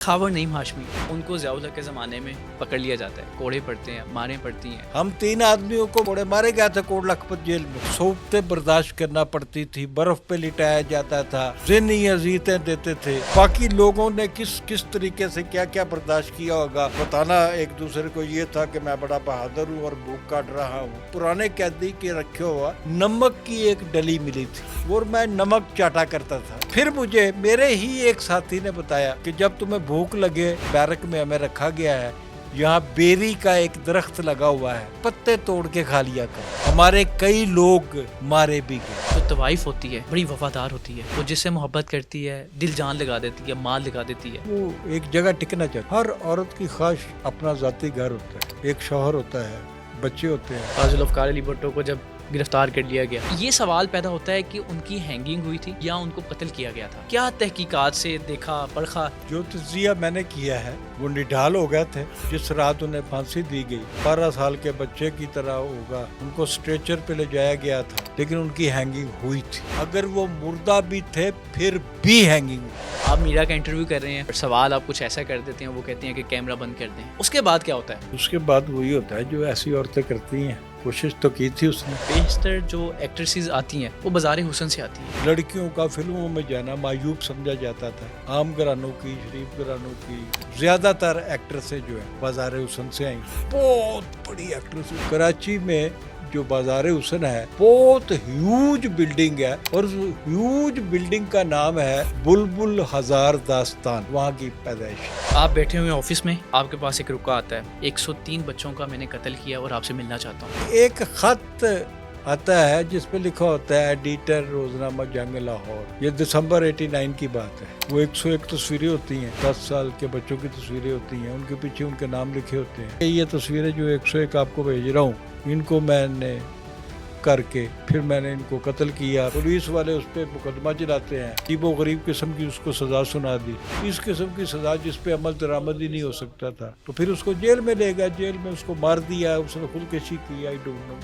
خاور نعیم ہاشمی ان کو ضیاء الحق کے زمانے میں پکڑ لیا جاتا ہے، کوڑے پڑتے ہیں، ماریں پڑتی ہیں۔ ہم 3 آدمیوں کو کوڑے مارے گئے تھے کوٹ لکھپت جیل میں، صحبتیں برداشت کرنا پڑتی تھی، برف پہ لٹایا جاتا تھا، ذہنی اذیتیں دیتے تھے۔ باقی لوگوں نے کس طریقے سے کیا کیا برداشت کیا ہوگا، بتانا ایک دوسرے کو یہ تھا کہ میں بڑا بہادر ہوں اور بھوک کاٹ رہا ہوں۔ پرانے قیدی کے رکھے ہوا نمک کی ایک ڈلی ملی تھی اور میں نمک چاٹا کرتا تھا۔ پھر مجھے میرے ہی ایک ساتھی نے بتایا کہ جب تمہیں بھوک لگے، بیرک میں ہمیں رکھا گیا ہے، یہاں بیری کا ایک درخت لگا ہوا ہے، پتے توڑ کے کھا لیا کر۔ ہمارے کئی لوگ مارے بھی گئے۔ جو طوائف ہوتی ہے بڑی وفادار ہوتی ہے، وہ جس سے محبت کرتی ہے دل جان لگا دیتی ہے، مال لگا دیتی ہے۔ وہ ایک جگہ ٹکنا چاہتا ہے۔ ہر عورت کی خواہش اپنا ذاتی گھر ہوتا ہے، ایک شوہر ہوتا ہے، بچے ہوتے ہیں۔ قاضی ذوالفقار علی بھٹو کو جب گرفتار کر لیا گیا، یہ سوال پیدا ہوتا ہے کہ ان کی ہینگنگ ہوئی تھی یا ان کو قتل کیا گیا تھا۔ کیا تحقیقات سے دیکھا پرکھا؟ جو تجزیہ میں نے کیا ہے وہ نڈال ہو گئے تھے جس رات انہیں پھانسی دی گئی، 12 سال کے بچے کی طرح ہوگا، ان کو اسٹریچر پہ لے جایا گیا تھا، لیکن ان کی ہینگنگ ہوئی تھی۔ اگر وہ مردہ بھی تھے پھر بھی ہینگنگ ہوئی۔ آپ میڈیا کا انٹرویو کر رہے ہیں، سوال آپ کچھ ایسا کر دیتے ہیں، وہ کہتے ہیں کہ کیمرہ بند کر دیں، اس کے بعد کیا ہوتا ہے؟ اس کے بعد وہی ہوتا ہے جو ایسی عورتیں کرتی ہیں۔ کوشش تو کی تھی اس نے۔ بیشتر جو ایکٹریسز آتی ہیں وہ بازار حسن سے آتی ہیں۔ لڑکیوں کا فلموں میں جانا معیوب سمجھا جاتا تھا، عام گھرانوں کی، شریف گھرانوں کی۔ زیادہ تر ایکٹریسیں جو ہیں بازار حسن سے آئیں، بہت بڑی ایکٹریس۔ کراچی میں جو بازار حسن ہے بہت ہیوج بلڈنگ ہے، اور اس ہیوج بلڈنگ کا نام ہے بلبل ہزار داستان، وہاں کی پیدائش۔ آپ بیٹھے ہوئے آفس میں، آپ کے پاس ایک رکا آتا ہے، 103 بچوں کا میں نے قتل کیا اور آپ سے ملنا چاہتا ہوں۔ ایک خط آتا ہے جس پہ لکھا ہوتا ہے ایڈیٹر روزنامہ جنگ لاہور۔ یہ دسمبر 89 کی بات ہے۔ وہ 101 تصویریں ہوتی ہیں، 10 سال کے بچوں کی تصویریں ہوتی ہیں، ان کے پیچھے ان کے نام لکھے ہوتے ہیں۔ یہ تصویریں جو 101 آپ کو بھیج رہا ہوں، ان کو میں نے کر کے پھر میں نے ان کو قتل کیا۔ پولیس والے اس پہ مقدمہ چلاتے ہیں، عجیب و غریب قسم کی اس کو سزا سنا دی، اس قسم کی سزا جس پہ عمل درآمد ہی نہیں ہو سکتا تھا۔ تو پھر اس کو جیل میں لے گیا، جیل میں اس کو مار دیا، اس نے خودکشی کی، آئی ڈونٹ نو۔